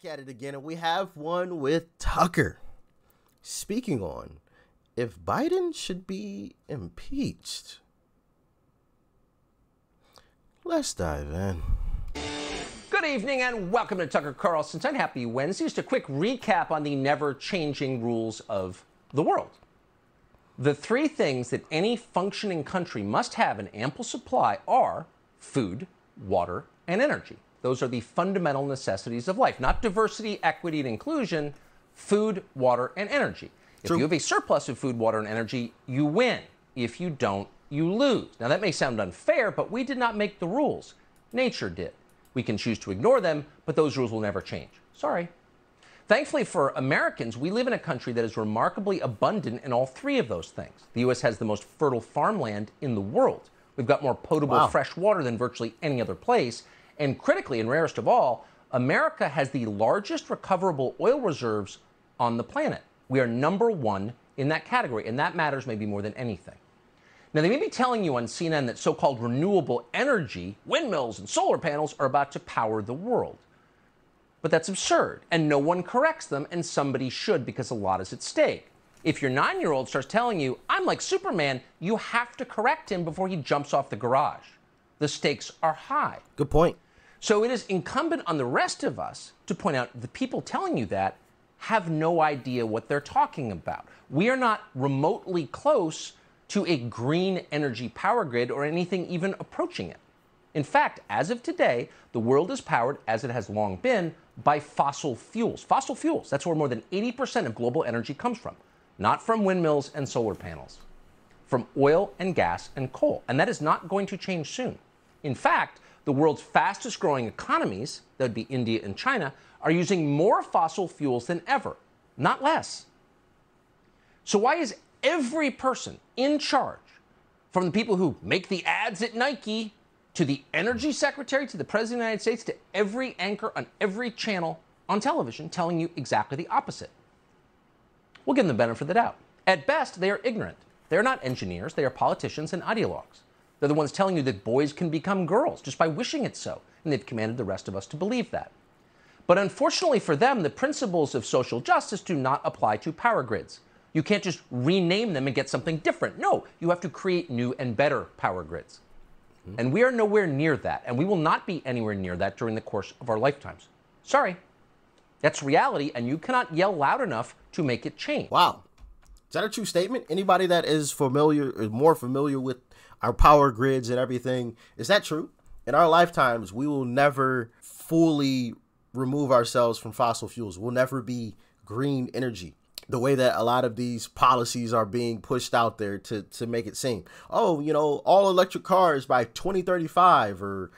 Back at it again, and we have one with Tucker. Speaking on if Biden should be impeached. Let's dive in. Good evening and welcome to Tucker Carlson's Happy Wednesday. Just a quick recap on the never-changing rules of the world. The three things that any functioning country must have in ample supply are food, water, and energy. Those are the fundamental necessities of life, not diversity, equity, and inclusion, food, water, and energy. If you have a surplus of food, water, and energy, you win. If you don't, you lose. Now, that may sound unfair, but we did not make the rules. Nature did. We can choose to ignore them, but those rules will never change. Sorry. Thankfully for Americans, we live in a country that is remarkably abundant in all three of those things. The U.S. has the most fertile farmland in the world. We've got more potable fresh water than virtually any other place. And critically, and rarest of all, America has the largest recoverable oil reserves on the planet. We are number one in that category, and that matters maybe more than anything. Now, they may be telling you on CNN that so-called renewable energy, windmills and solar panels, are about to power the world. But that's absurd, and no one corrects them, and somebody should, because a lot is at stake. If your 9-year-old starts telling you, I'm like Superman, you have to correct him before he jumps off the garage. The stakes are high. Good point. So it is incumbent on the rest of us to point out the people telling you that have no idea what they're talking about. We are not remotely close to a green energy power grid or anything even approaching it. In fact, as of today, the world is powered, as it has long been, by fossil fuels. Fossil fuels, that's where more than 80% of global energy comes from. Not from windmills and solar panels. From oil and gas and coal. And that is not going to change soon. In fact, the world's fastest growing economies, that would be India and China, are using more fossil fuels than ever, not less. So why is every person in charge, from the people who make the ads at Nike, to the energy secretary, to the president of the United States, to every anchor on every channel on television, telling you exactly the opposite? We'll give them the benefit of the doubt. At best, they are ignorant. They're not engineers. They are politicians and ideologues. They're the ones telling you that boys can become girls just by wishing it so, and they've commanded the rest of us to believe that. But unfortunately for them, the principles of social justice do not apply to power grids. You can't just rename them and get something different. No, you have to create new and better power grids. And we are nowhere near that, and we will not be anywhere near that during the course of our lifetimes. Sorry. That's reality, and you cannot yell loud enough to make it change. Wow. Is that a true statement? Anybody that is familiar, is more familiar with our power grids and everything, is that true? In our lifetimes, we will never fully remove ourselves from fossil fuels. We'll never be green energy the way that a lot of these policies are being pushed out there to make it seem. Oh, you know, all electric cars by 2035, or,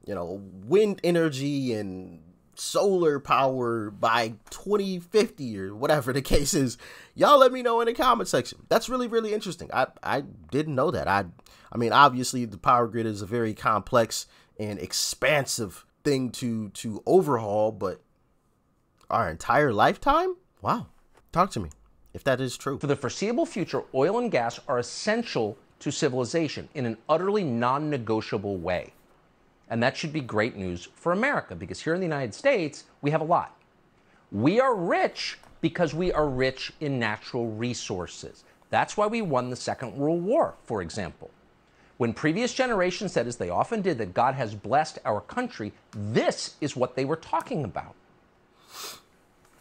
you know, wind energy and solar power by 2050, or whatever the case is. Y'all let me know in the comment section. That's really, really interesting. I didn't know that. I mean, obviously the power grid is a very complex and expansive thing to overhaul, but our entire lifetime? Wow. Talk to me if that is true. For the foreseeable future, oil and gas are essential to civilization in an utterly non-negotiable way. And that should be great news for America, because here in the United States, we have a lot. We are rich because we are rich in natural resources. That's why we won the Second World War, for example. When previous generations said, as they often did, that God has blessed our country, this is what they were talking about.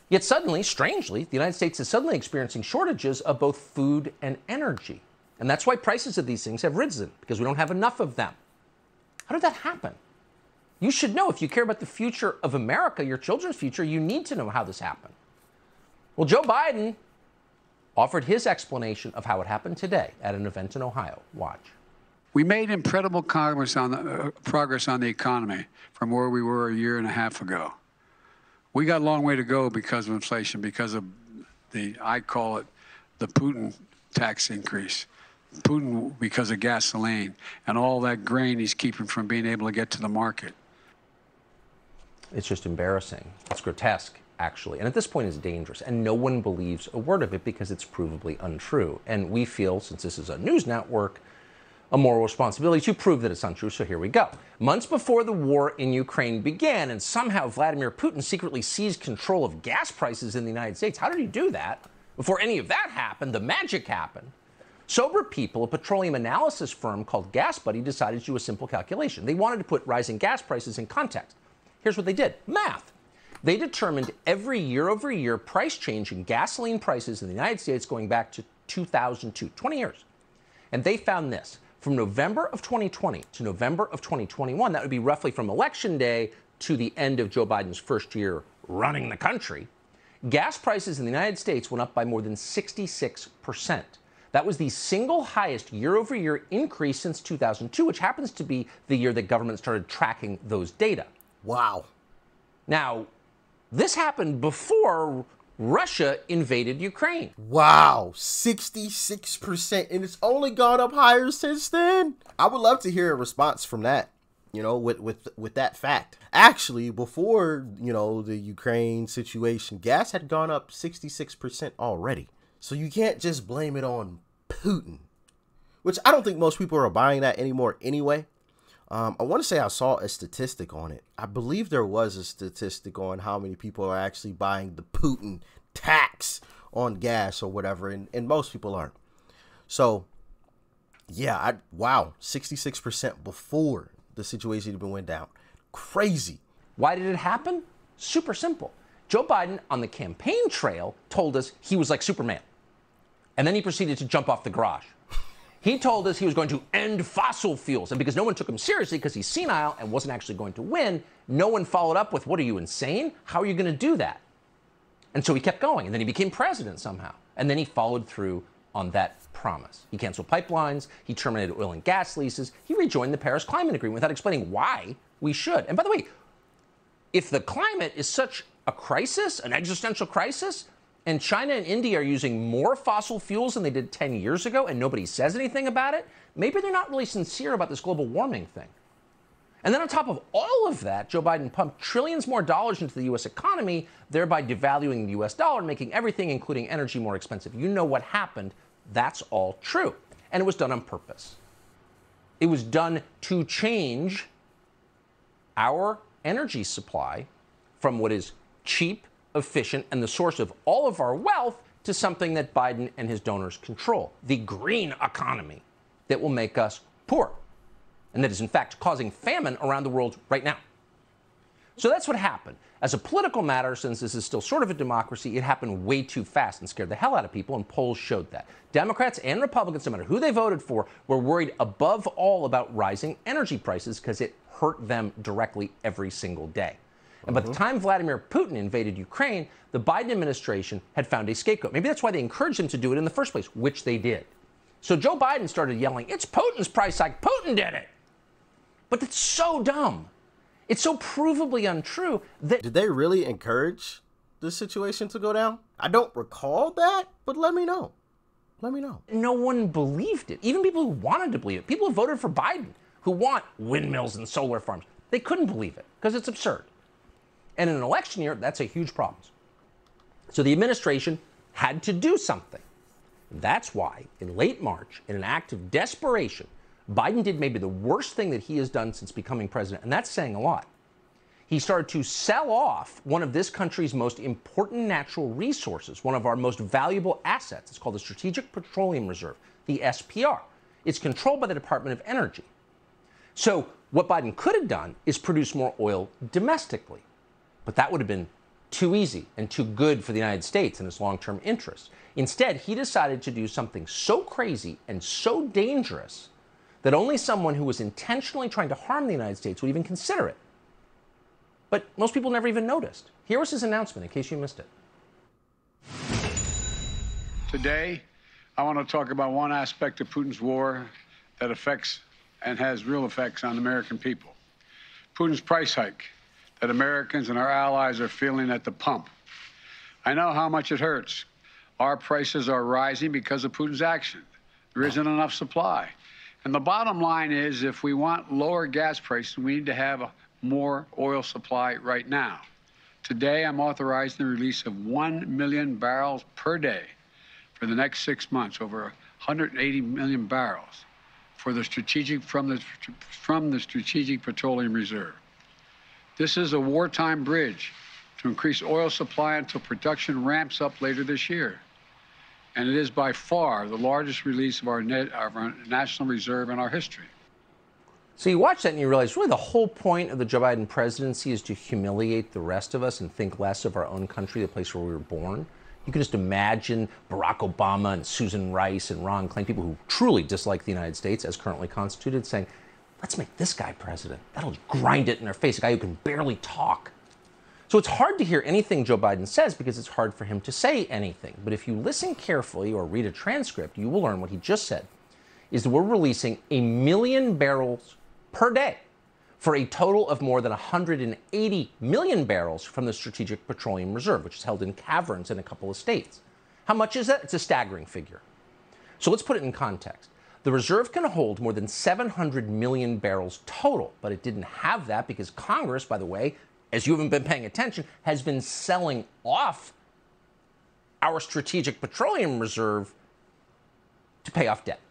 Yet suddenly, strangely, the United States is suddenly experiencing shortages of both food and energy. And that's why prices of these things have risen, because we don't have enough of them. How did that happen? You should know. If you care about the future of America, your children's future, you need to know how this happened. Well, Joe Biden offered his explanation of how it happened today at an event in Ohio. Watch. We made incredible progress on the economy from where we were a year and a half ago. We got a long way to go because of inflation, because of I call it the Putin tax increase. Putin, because of gasoline and all that grain he's keeping from being able to get to the market. It's just embarrassing. It's grotesque, actually. And at this point, it's dangerous. And no one believes a word of it because it's provably untrue. And we feel, since this is a news network, a moral responsibility to prove that it's untrue, so here we go. Months before the war in Ukraine began, and somehow Vladimir Putin secretly seized control of gas prices in the United States. How did he do that? Before any of that happened, the magic happened. Sober people, a petroleum analysis firm called GasBuddy, decided to do a simple calculation. They wanted to put rising gas prices in context. Here's what they did. Math. They determined every year-over-year price change in gasoline prices in the United States going back to 2002, 20 years. And they found this. From November of 2020 to November of 2021, that would be roughly from Election Day to the end of Joe Biden's first year running the country, gas prices in the United States went up by more than 66%. That was the single highest year-over-year increase since 2002, which happens to be the year that government started tracking those data. Wow. Now, this happened before Russia invaded Ukraine. Wow, 66%, and it's only gone up higher since then. I would love to hear a response from that, you know, with that fact. Actually, before, you know, the Ukraine situation, gas had gone up 66% already. So you can't just blame it on Putin, which I don't think most people are buying that anymore anyway. I want to say I saw a statistic on it. I believe there was a statistic on how many people are actually buying the Putin tax on gas or whatever, and most people aren't. So, yeah, wow, 66% before the situation even went down. Crazy. Why did it happen? Super simple. Joe Biden on the campaign trail told us he was like Superman. And then he proceeded to jump off the garage. He told us he was going to end fossil fuels. And because no one took him seriously because he's senile and wasn't actually going to win, no one followed up with, what, are you insane? How are you going to do that? And so he kept going. And then he became president somehow. And then he followed through on that promise. He canceled pipelines. He terminated oil and gas leases. He rejoined the Paris Climate Agreement without explaining why we should. And by the way, if the climate is such a crisis, an existential crisis, and China and India are using more fossil fuels than they did 10 years ago and nobody says anything about it, maybe they're not really sincere about this global warming thing. And then on top of all of that, Joe Biden pumped trillions more dollars into the U.S. economy, thereby devaluing the U.S. dollar, making everything, including energy, more expensive. You know what happened. That's all true. And it was done on purpose. It was done to change our energy supply from what is cheap, efficient, and the source of all of our wealth to something that Biden and his donors control, the green economy that will make us poor, and that is in fact causing famine around the world right now. So that's what happened. As a political matter, since this is still sort of a democracy, it happened way too fast and scared the hell out of people, and polls showed that. Democrats and Republicans, no matter who they voted for, were worried above all about rising energy prices because it hurt them directly every single day. And by the time Vladimir Putin invaded Ukraine, the Biden administration had found a scapegoat. Maybe that's why they encouraged him to do it in the first place, which they did. So Joe Biden started yelling, it's Putin's price hike. Putin did it. But it's so dumb. It's so provably untrue that... Did they really encourage this situation to go down? I don't recall that, but let me know. Let me know. No one believed it. Even people who wanted to believe it. People who voted for Biden, who want windmills and solar farms, they couldn't believe it because it's absurd. And in an election year, that's a huge problem. So the administration had to do something. That's why, in late March, in an act of desperation, Biden did maybe the worst thing that he has done since becoming president, and that's saying a lot. He started to sell off one of this country's most important natural resources, one of our most valuable assets. It's called the Strategic Petroleum Reserve, the SPR. It's controlled by the Department of Energy. So what Biden could have done is produce more oil domestically. But that would have been too easy and too good for the United States and its long-term interests. Instead, he decided to do something so crazy and so dangerous that only someone who was intentionally trying to harm the United States would even consider it. But most people never even noticed. Here was his announcement, in case you missed it. Today, I want to talk about one aspect of Putin's war that affects and has real effects on the American people. Putin's price hike that Americans and our allies are feeling at the pump. I know how much it hurts. Our prices are rising because of Putin's action. There isn't enough supply. And the bottom line is, if we want lower gas prices, we need to have a more oil supply right now. Today, I'm authorizing the release of 1 million barrels per day for the next 6 months, over 180 million barrels. from the Strategic Petroleum Reserve. This is a wartime bridge to increase oil supply until production ramps up later this year. And it is by far the largest release of our national reserve in our history. So you watch that and you realize really the whole point of the Joe Biden presidency is to humiliate the rest of us and think less of our own country, the place where we were born. You can just imagine Barack Obama and Susan Rice and Ron Klain, people who truly dislike the United States as currently constituted, saying, let's make this guy president. That'll grind it in their face, a guy who can barely talk. So it's hard to hear anything Joe Biden says because it's hard for him to say anything. But if you listen carefully or read a transcript, you will learn what he just said, is that we're releasing 1 million barrels per day for a total of more than 180 million barrels from the Strategic Petroleum Reserve, which is held in caverns in a couple of states. How much is that? It's a staggering figure. So let's put it in context. The reserve can hold more than 700 million barrels total, but it didn't have that because Congress, by the way, as you haven't been paying attention, has been selling off our Strategic Petroleum Reserve to pay off debt.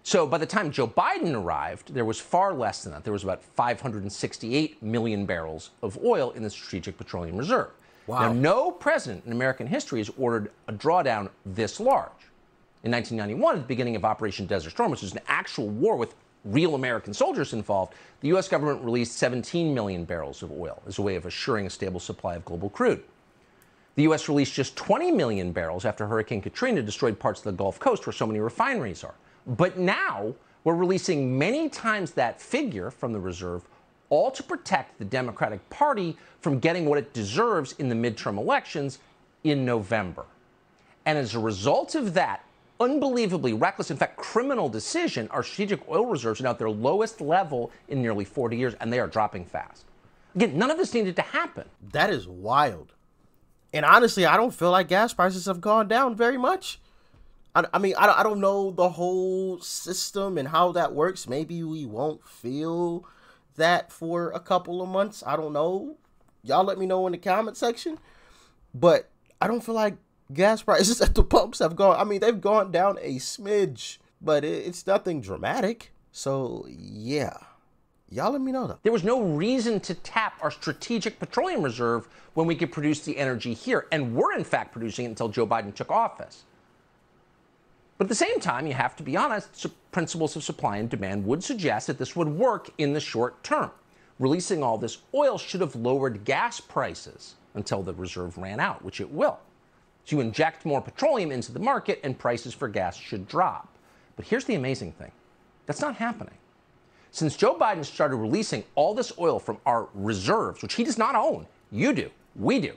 So by the time Joe Biden arrived, there was far less than that. There was about 568 million barrels of oil in the Strategic Petroleum Reserve. Wow. Now, no president in American history has ordered a drawdown this large. In 1991, at the beginning of Operation Desert Storm, which was an actual war with real American soldiers involved, the U.S. government released 17 million barrels of oil as a way of assuring a stable supply of global crude. The U.S. released just 20 million barrels after Hurricane Katrina destroyed parts of the Gulf Coast where so many refineries are. But now we're releasing many times that figure from the reserve, all to protect the Democratic Party from getting what it deserves in the midterm elections in November. And as a result of that unbelievably reckless, in fact, criminal decision, our strategic oil reserves are now at their lowest level in nearly 40 years, and they are dropping fast. Again, none of this needed to happen. That is wild. And honestly, I don't feel like gas prices have gone down very much. I mean, I don't know the whole system and how that works. Maybe we won't feel that for a couple of months. I don't know. Y'all let me know in the comment section. But I don't feel like gas prices at the pumps have gone. I mean, they've gone down a smidge, but it's nothing dramatic. So, yeah. Y'all let me know, though. There was no reason to tap our Strategic Petroleum Reserve when we could produce the energy here. And we're, in fact, producing it until Joe Biden took office. But at the same time, you have to be honest, principles of supply and demand would suggest that this would work in the short term. Releasing all this oil should have lowered gas prices until the reserve ran out, which it will. So you inject more petroleum into the market and prices for gas should drop. But here's the amazing thing. That's not happening. Since Joe Biden started releasing all this oil from our reserves, which he does not own, you do, we do,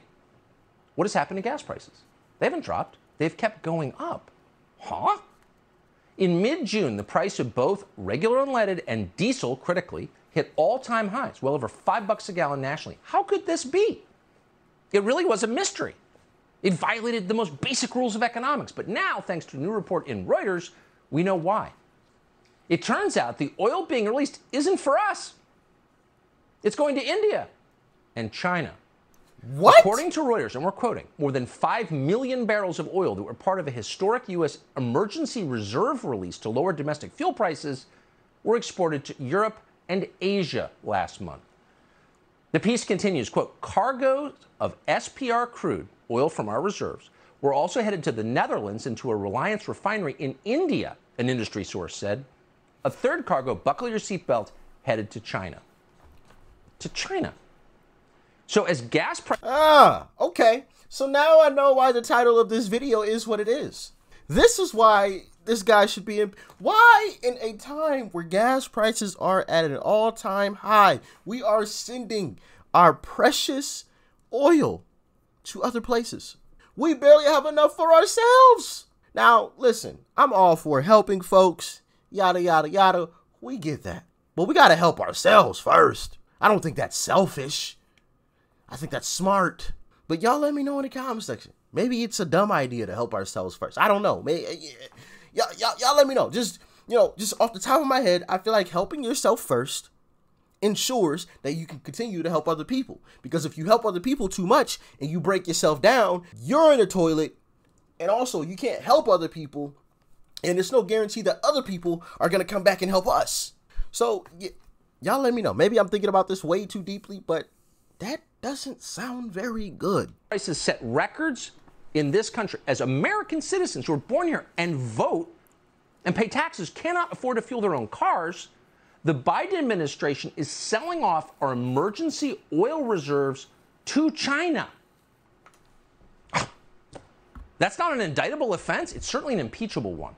what has happened to gas prices? They haven't dropped. They've kept going up. Huh? In mid-June, the price of both regular unleaded and diesel, critically, hit all-time highs, well over $5 a gallon nationally. How could this be? It really was a mystery. It violated the most basic rules of economics. But now, thanks to a new report in Reuters, we know why. It turns out the oil being released isn't for us. It's going to India and China. What? According to Reuters, and we're quoting, more than 5 million barrels of oil that were part of a historic U.S. emergency reserve release to lower domestic fuel prices were exported to Europe and Asia last month. The piece continues, quote, cargoes of SPR crude, oil from our reserves, were also headed to the Netherlands and to a Reliance refinery in India, an industry source said. A third cargo, buckle your seatbelt, headed to China. To China. So as gas prices... Okay. So now I know why the title of this video is what it is. This is why this guy should be in... Why in a time where gas prices are at an all-time high, we are sending our precious oil to other places? We barely have enough for ourselves. Now, listen, I'm all for helping folks, yada, yada, yada. We get that. But we got to help ourselves first. I don't think that's selfish. I think that's smart. But y'all let me know in the comment section. Maybe it's a dumb idea to help ourselves first. I don't know. Maybe, y'all let me know. Just off the top of my head, I feel like helping yourself first ensures that you can continue to help other people. Because if you help other people too much and you break yourself down, you're in the toilet. And also, you can't help other people And there's no guarantee that other people are going to come back and help us. So y'all let me know. Maybe I'm thinking about this way too deeply, but that doesn't sound very good. Prices set records in this country as American citizens who are born here and vote and pay taxes cannot afford to fuel their own cars. The Biden administration is selling off our emergency oil reserves to China. That's not an indictable offense. It's certainly an impeachable one.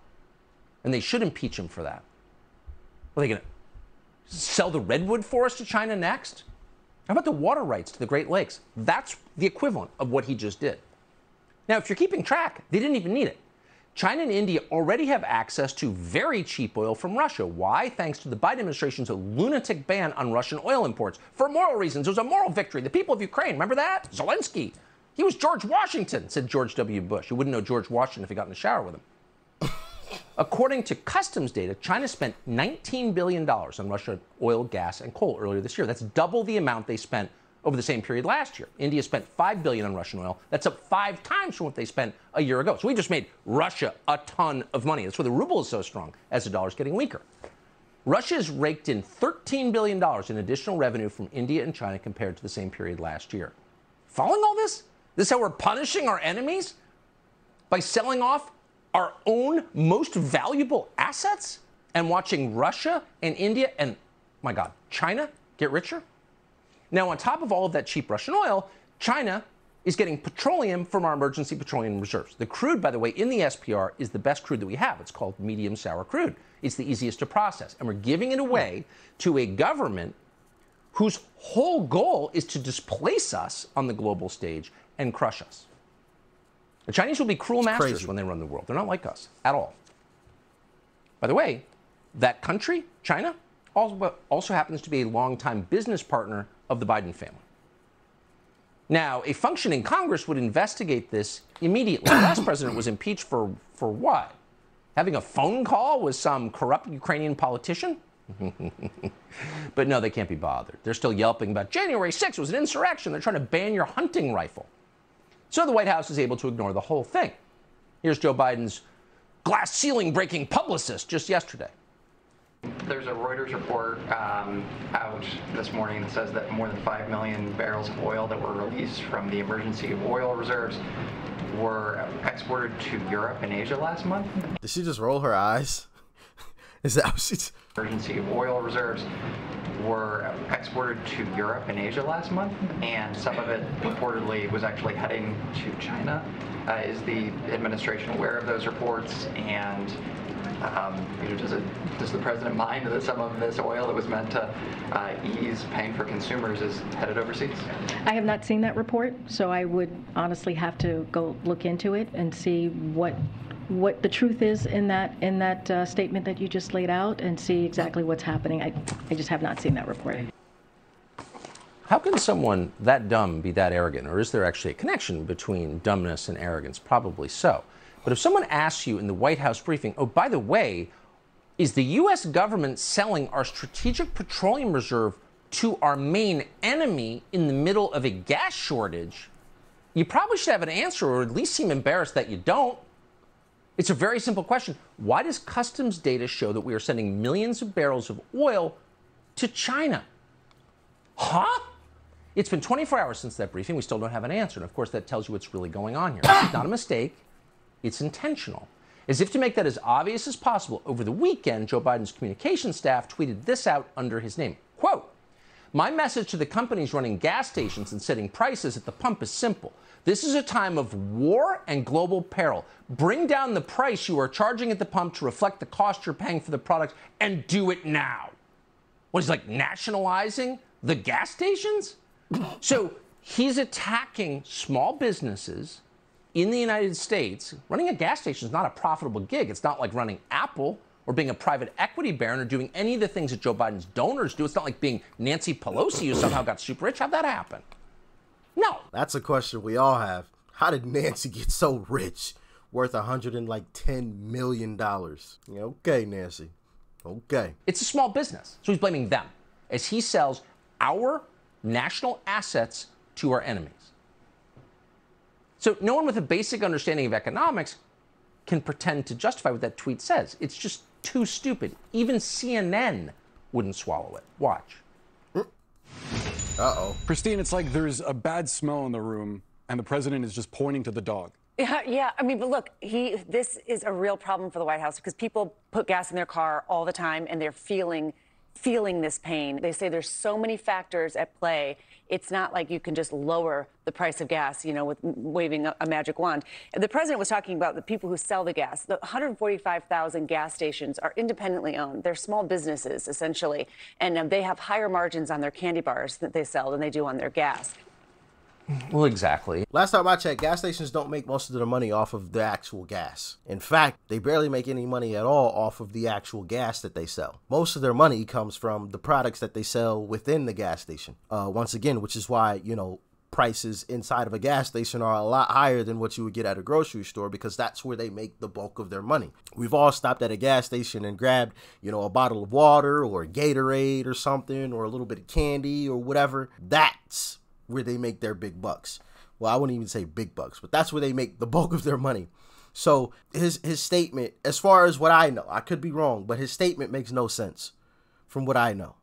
And they should impeach him for that. Are they going to sell the redwood forest to China next? How about the water rights to the Great Lakes? That's the equivalent of what he just did. Now, if you're keeping track, they didn't even need it. China and India already have access to very cheap oil from Russia. Why? Thanks to the Biden administration's lunatic ban on Russian oil imports. For moral reasons. It was a moral victory. The people of Ukraine, remember that? Zelensky. He was George Washington, said George W. Bush. You wouldn't know George Washington if he got in the shower with him. According to customs data, China spent $19 billion on Russian oil, gas, and coal earlier this year. That's double the amount they spent over the same period last year. India spent $5 billion on Russian oil. That's up 5 times from what they spent a year ago. So we just made Russia a ton of money. That's why the ruble is so strong, as the dollar's getting weaker. Russia has raked in $13 billion in additional revenue from India and China compared to the same period last year. Following all this? This is how we're punishing our enemies? By selling off our own most valuable assets and watching Russia and India and, my God, China get richer? Now, on top of all of that cheap Russian oil, China is getting petroleum from our emergency petroleum reserves. The crude, by the way, in the SPR is the best crude that we have. It's called medium sour crude. It's the easiest to process. And we're giving it away to a government whose whole goal is to displace us on the global stage and crush us. The Chinese will be cruel masters when they run the world. They're not like us at all. By the way, that country, China, also happens to be a longtime business partner of the Biden family. Now, a functioning Congress would investigate this immediately. The last president was impeached for what? Having a phone call with some corrupt Ukrainian politician? But no, they can't be bothered. They're still yelping about January 6th was an insurrection. They're trying to ban your hunting rifle. So the White House is able to ignore the whole thing. Here's Joe Biden's glass ceiling breaking publicist just yesterday. There's a Reuters report out this morning that says that more than 5 million barrels of oil that were released from the emergency oil reserves were exported to Europe and Asia last month. Did she just roll her eyes? Is that what she's... Emergency oil reserves were exported to Europe and Asia last month, and some of it reportedly was actually heading to China. Is the administration aware of those reports? And does the president mind that some of this oil that was meant to ease pain for consumers is headed overseas? I have not seen that report, so I would honestly have to go look into it and see what the truth is in that statement that you just laid out, and see exactly what's happening. I just have not seen that report. How can someone that dumb be that arrogant? Or is there actually a connection between dumbness and arrogance? Probably so. But if someone asks you in the White House briefing, oh, by the way, is the U.S. government selling our strategic petroleum reserve to our main enemy in the middle of a gas shortage? You probably should have an answer, or at least seem embarrassed that you don't. It's a very simple question. Why does customs data show that we are sending millions of barrels of oil to China? Huh? It's been 24 hours since that briefing. We still don't have an answer. And of course, that tells you what's really going on here. It's not a mistake. It's intentional. As if to make that as obvious as possible, over the weekend, Joe Biden's communications staff tweeted this out under his name. Quote, "My message to the companies running gas stations and setting prices at the pump is simple. This is a time of war and global peril. Bring down the price you are charging at the pump to reflect the cost you're paying for the product, and do it now." What, he's like nationalizing the gas stations? So he's attacking small businesses in the United States. Running a gas station is not a profitable gig. It's not like running Apple or being a private equity baron or doing any of the things that Joe Biden's donors do. It's not like being Nancy Pelosi, who somehow got super rich. How'd that happen? No. That's a question we all have. How did Nancy get so rich, worth $110 million? Okay, Nancy. Okay. It's a small business, so he's blaming them as he sells our national assets to our enemies. So no one with a basic understanding of economics can pretend to justify what that tweet says. It's just too stupid. Even CNN wouldn't swallow it. Watch. Uh-oh. Christine, it's like there's a bad smell in the room, and the president is just pointing to the dog. Yeah. I mean, but look, this is a real problem for the White House because people put gas in their car all the time, and they're feeling this pain. They say there's so many factors at play. It's not like you can just lower the price of gas, you know, with waving a magic wand. The president was talking about the people who sell the gas. The 145,000 gas stations are independently owned. They're small businesses, essentially, and they have higher margins on their candy bars that they sell than they do on their gas. Well, exactly. Last time I checked, gas stations don't make most of their money off of the actual gas. In fact, they barely make any money at all off of the actual gas that they sell. Most of their money comes from the products that they sell within the gas station. Once again, which is why, you know, prices inside of a gas station are a lot higher than what you would get at a grocery store, because that's where they make the bulk of their money. We've all stopped at a gas station and grabbed, you know, a bottle of water or a Gatorade or something, or a little bit of candy or whatever. That's where they make their big bucks. Well, I wouldn't even say big bucks, but that's where they make the bulk of their money. So his statement, as far as what I know, I could be wrong, but his statement makes no sense from what I know.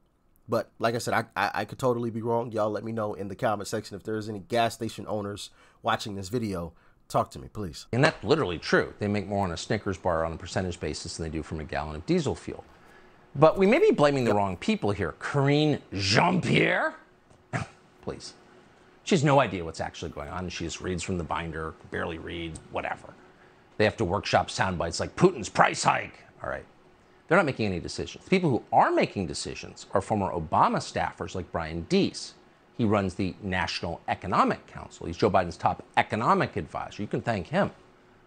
But like I said, I could totally be wrong. Y'all let me know in the comment section if there's any gas station owners watching this video. Talk to me, please. And that's literally true. They make more on a Snickers bar on a percentage basis than they do from a gallon of diesel fuel. But we may be blaming the wrong people here. Karine Jean-Pierre? Please. She has no idea what's actually going on. She just reads from the binder, barely reads, whatever. They have to workshop sound bites like Putin's price hike. All right. They're not making any decisions. The people who are making decisions are former Obama staffers like Brian Deese. He runs the National Economic Council. He's Joe Biden's top economic advisor. You can thank him.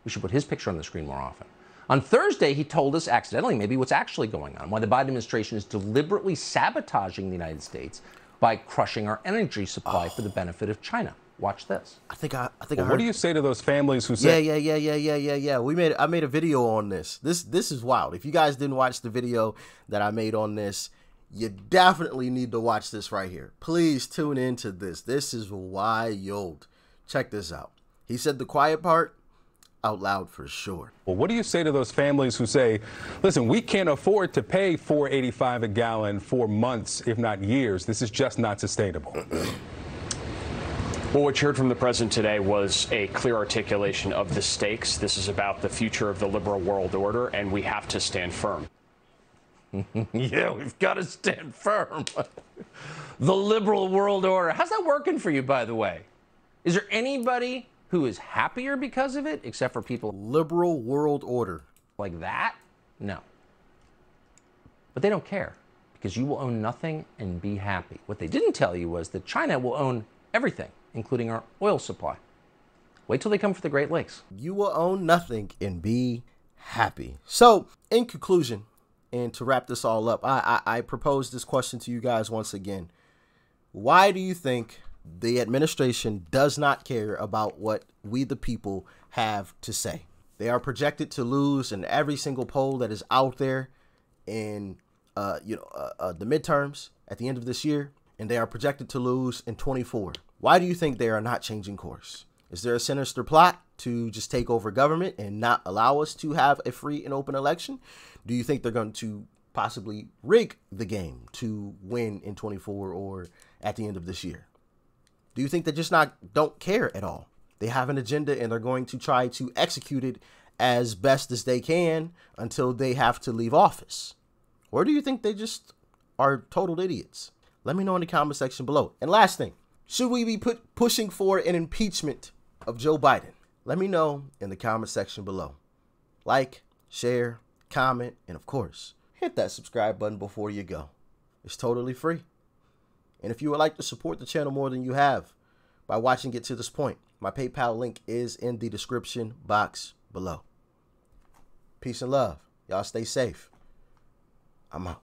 We should put his picture on the screen more often. On Thursday, he told us accidentally maybe what's actually going on, why the Biden administration is deliberately sabotaging the United States by crushing our energy supply for the benefit of China. Watch this. I think I heard. What do you say to those families who say? Yeah. I made a video on this. This is wild. If you guys didn't watch the video that I made on this, you definitely need to watch this right here. Please tune into this. This is wild. Check this out. He said the quiet part out loud for sure. Well, what do you say to those families who say, listen, we can't afford to pay $4.85 a gallon for months, if not years. This is just not sustainable. Well, what you heard from the president today was a clear articulation of the stakes. This is about the future of the liberal world order, and we have to stand firm. Yeah, we've got to stand firm. The liberal world order. How's that working for you, by the way? Is there anybody who is happier because of it, except for people Liberal world order like that? No. But they don't care, because you will own nothing and be happy. What they didn't tell you was that China will own everything, including our oil supply. Wait till they come for the Great Lakes. You will own nothing and be happy. So, in conclusion, and to wrap this all up, I propose this question to you guys once again. Why do you think the administration does not care about what we the people have to say? They are projected to lose in every single poll that is out there in the midterms at the end of this year, and they are projected to lose in 24. Why do you think they are not changing course? Is there a sinister plot to just take over government and not allow us to have a free and open election? Do you think they're going to possibly rig the game to win in 24 or at the end of this year? Do you think they just don't care at all? They have an agenda and they're going to try to execute it as best as they can until they have to leave office? Or do you think they just are total idiots? Let me know in the comment section below. And last thing, should we be pushing for an impeachment of Joe Biden? Let me know in the comment section below. Like, share, comment, and of course, hit that subscribe button before you go. It's totally free. And if you would like to support the channel more than you have by watching it to this point, my PayPal link is in the description box below. Peace and love. Y'all stay safe. I'm out.